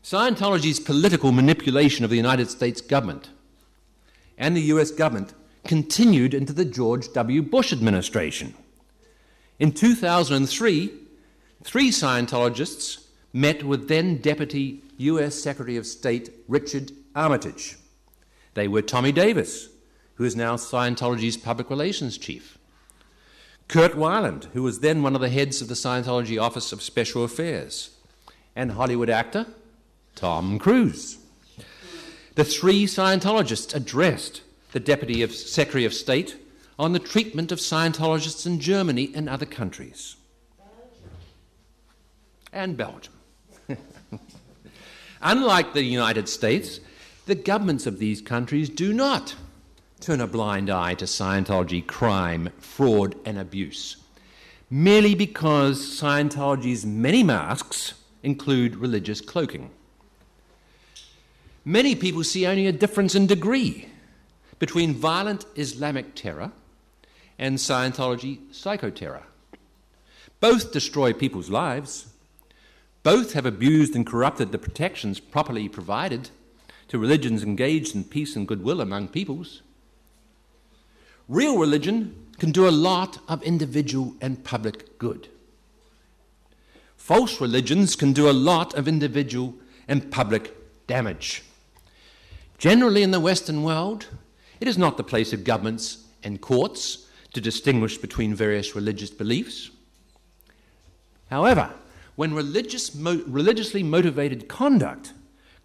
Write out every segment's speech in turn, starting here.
Scientology's political manipulation of the United States government and the US government continued into the George W. Bush administration. In 2003, 3 Scientologists met with then Deputy US Secretary of State Richard Armitage. They were Tommy Davis, who is now Scientology's public relations chief; Kurt Weiland, who was then one of the heads of the Scientology Office of Special Affairs; and Hollywood actor Tom Cruise. The 3 Scientologists addressed the Deputy Secretary of State on the treatment of Scientologists in Germany and other countries. And Belgium. Unlike the United States, the governments of these countries do not turn a blind eye to Scientology crime, fraud, and abuse, merely because Scientology's many masks include religious cloaking. Many people see only a difference in degree between violent Islamic terror and Scientology psychoterror. Both destroy people's lives. Both have abused and corrupted the protections properly provided to religions engaged in peace and goodwill among peoples. Real religion can do a lot of individual and public good. False religions can do a lot of individual and public damage. Generally in the Western world, it is not the place of governments and courts to distinguish between various religious beliefs. However, when religiously motivated conduct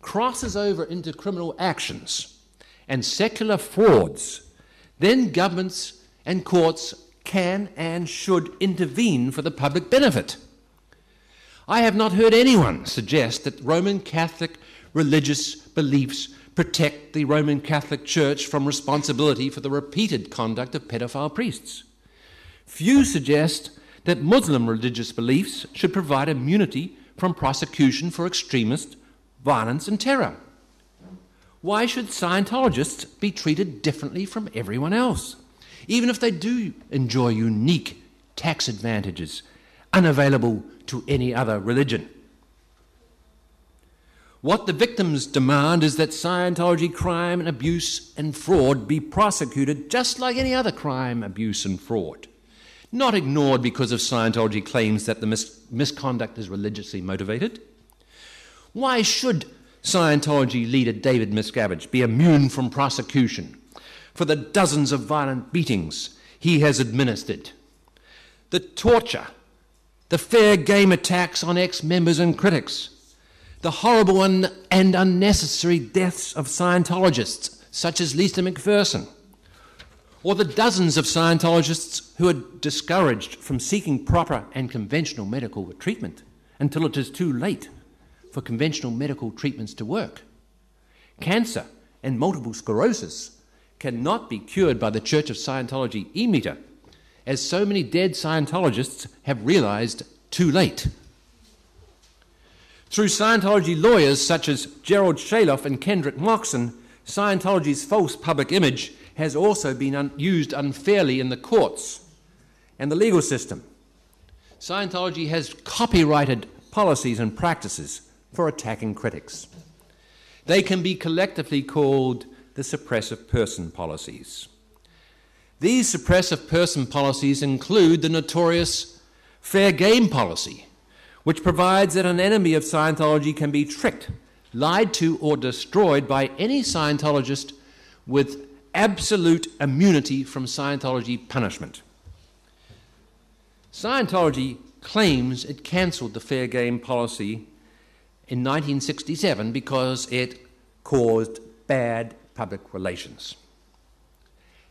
crosses over into criminal actions and secular frauds, then governments and courts can and should intervene for the public benefit. I have not heard anyone suggest that Roman Catholic religious beliefs protect the Roman Catholic Church from responsibility for the repeated conduct of pedophile priests. Few suggest that Muslim religious beliefs should provide immunity from prosecution for extremist violence and terror. Why should Scientologists be treated differently from everyone else, even if they do enjoy unique tax advantages unavailable to any other religion? What the victims demand is that Scientology crime and abuse and fraud be prosecuted just like any other crime, abuse, and fraud, not ignored because of Scientology claims that the misconduct is religiously motivated. Why should Scientology leader David Miscavige be immune from prosecution for the dozens of violent beatings he has administered, the torture, the fair game attacks on ex-members and critics, the horrible and unnecessary deaths of Scientologists such as Lisa McPherson, or the dozens of Scientologists who are discouraged from seeking proper and conventional medical treatment until it is too late for conventional medical treatments to work? Cancer and multiple sclerosis cannot be cured by the Church of Scientology e-meter, as so many dead Scientologists have realized too late. Through Scientology lawyers such as Gerald Shaloff and Kendrick Moxon, Scientology's false public image has also been used unfairly in the courts and the legal system. Scientology has copyrighted policies and practices for attacking critics. They can be collectively called the suppressive person policies. These suppressive person policies include the notorious fair game policy, which provides that an enemy of Scientology can be tricked, lied to, or destroyed by any Scientologist with absolute immunity from Scientology punishment. Scientology claims it cancelled the fair game policy in 1967 because it caused bad public relations.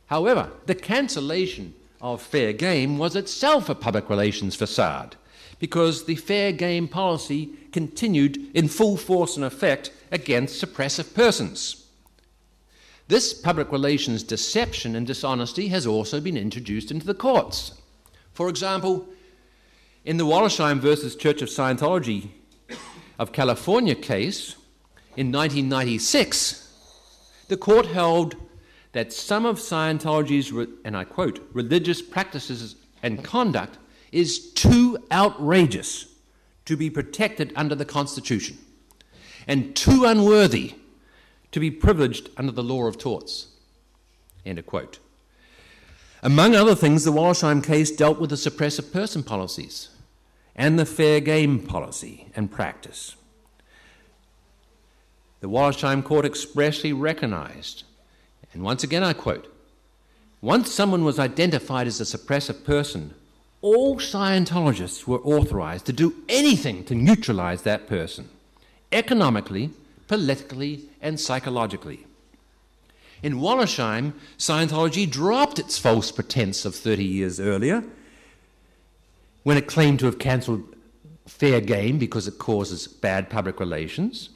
However, the cancellation of fair game was itself a public relations facade, because the fair game policy continued in full force and effect against suppressive persons. This public relations deception and dishonesty has also been introduced into the courts. For example, in the Wallersheim versus Church of Scientology of California case in 1996, the court held that some of Scientology's, and I quote, religious practices and conduct is too outrageous to be protected under the Constitution, and too unworthy to be privileged under the law of torts." End of quote. Among other things, the Wollersheim case dealt with the suppressive person policies and the fair game policy and practice. The Wollersheim court expressly recognized, and once again I quote, "Once someone was identified as a suppressive person, all Scientologists were authorized to do anything to neutralize that person, economically, politically, and psychologically." In Wollersheim, Scientology dropped its false pretense of 30 years earlier when it claimed to have cancelled fair game because it causes bad public relations.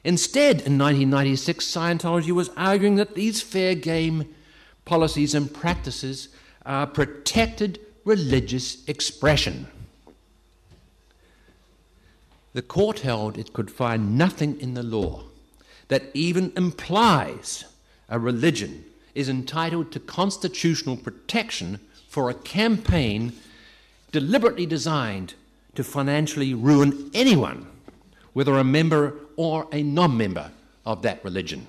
Instead, in 1996, Scientology was arguing that these fair game policies and practices are protected religious expression. The court held it could find nothing in the law that even implies a religion is entitled to constitutional protection for a campaign deliberately designed to financially ruin anyone, whether a member or a non-member of that religion.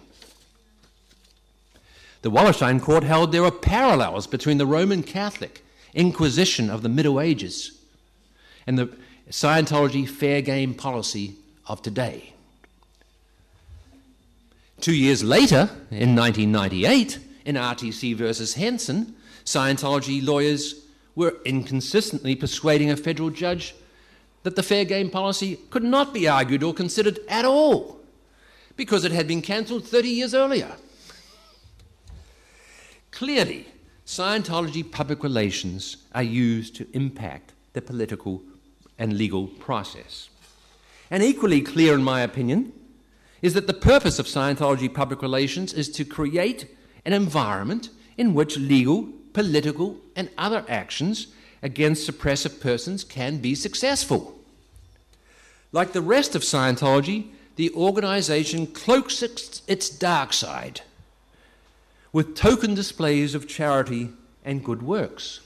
The Wollersheim court held there are parallels between the Roman Catholic Inquisition of the Middle Ages and the Scientology fair game policy of today. 2 years later, in 1998, in RTC versus Henson, Scientology lawyers were inconsistently persuading a federal judge that the fair game policy could not be argued or considered at all because it had been cancelled 30 years earlier. Clearly, Scientology public relations are used to impact the political and legal process. And equally clear, in my opinion, is that the purpose of Scientology public relations is to create an environment in which legal, political, and other actions against suppressive persons can be successful. Like the rest of Scientology, the organization cloaks its dark side with token displays of charity and good works.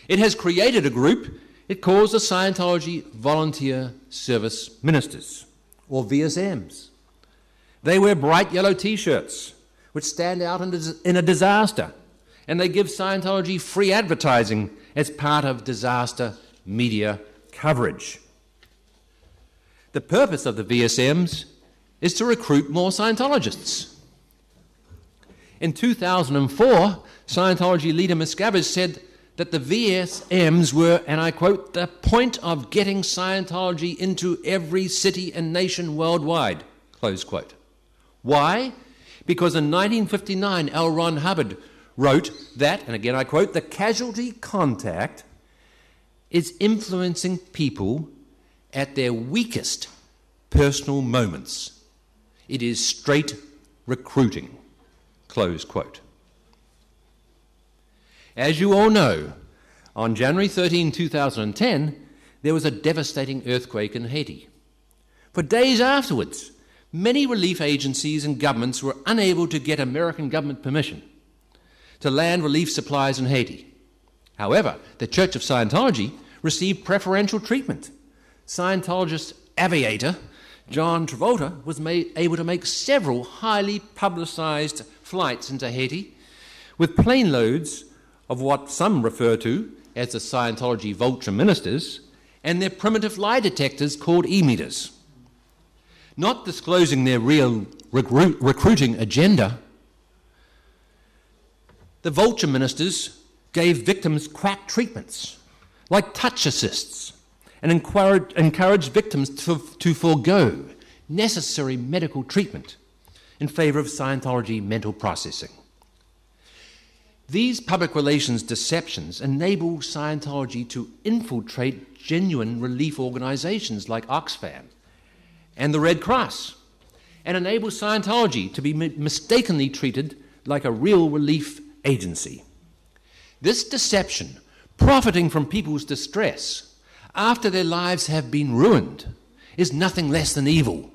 It has created a group it calls the Scientology Volunteer Service Ministers, or VSMs. They wear bright yellow T-shirts, which stand out in a disaster, and they give Scientology free advertising as part of disaster media coverage. The purpose of the VSMs is to recruit more Scientologists. In 2004, Scientology leader Miscavige said that the VSMs were, and I quote, "the point of getting Scientology into every city and nation worldwide," close quote. Why? Because in 1959, L. Ron Hubbard wrote that, and again I quote, "the casualty contact is influencing people at their weakest personal moments. It is straight recruiting," close quote. As you all know, on January 13, 2010, there was a devastating earthquake in Haiti. For days afterwards, many relief agencies and governments were unable to get American government permission to land relief supplies in Haiti. However, the Church of Scientology received preferential treatment. Scientologist aviator John Travolta was able to make several highly publicized flights into Haiti with plane loads of what some refer to as the Scientology vulture ministers and their primitive lie detectors called e-meters. Not disclosing their real recruiting agenda, the vulture ministers gave victims quack treatments like touch assists and encouraged victims to forego necessary medical treatment in favor of Scientology mental processing. These public relations deceptions enable Scientology to infiltrate genuine relief organizations like Oxfam and the Red Cross, and enable Scientology to be mistakenly treated like a real relief agency. This deception, profiting from people's distress after their lives have been ruined, is nothing less than evil.